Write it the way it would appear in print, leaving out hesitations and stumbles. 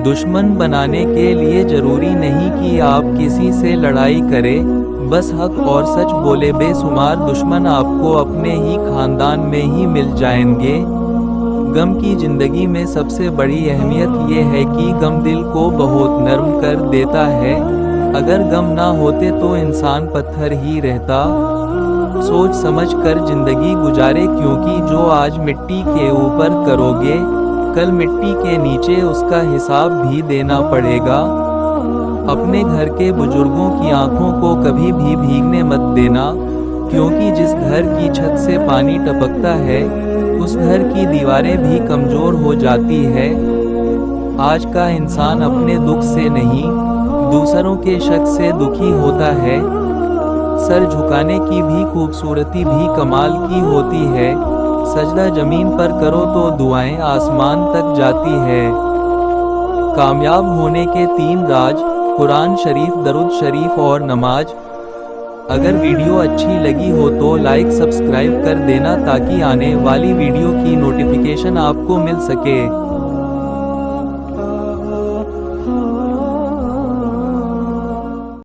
दुश्मन बनाने के लिए जरूरी नहीं कि आप किसी से लड़ाई करें, बस हक और सच बोले। बेशुमार दुश्मन आपको अपने ही खानदान में ही मिल जाएंगे। गम की जिंदगी में सबसे बड़ी अहमियत ये है कि गम दिल को बहुत नरम कर देता है। अगर गम ना होते तो इंसान पत्थर ही रहता। सोच समझ कर जिंदगी गुजारे, क्योंकि जो आज मिट्टी के ऊपर करोगे, कल मिट्टी के नीचे उसका हिसाब भी देना पड़ेगा। अपने घर के बुजुर्गों की आंखों को कभी भी भीगने मत देना, क्योंकि जिस घर की छत से पानी टपकता है, उस घर की दीवारें भी कमजोर हो जाती है। आज का इंसान अपने दुख से नहीं, दूसरों के शक से दुखी होता है। सर झुकाने की भी खूबसूरती भी कमाल की होती है। सजदा जमीन पर करो तो दुआएं आसमान तक जाती है। कामयाब होने के 3 राज: कुरान शरीफ, दरूद शरीफ और नमाज। अगर वीडियो अच्छी लगी हो तो लाइक सब्सक्राइब कर देना, ताकि आने वाली वीडियो की नोटिफिकेशन आपको मिल सके।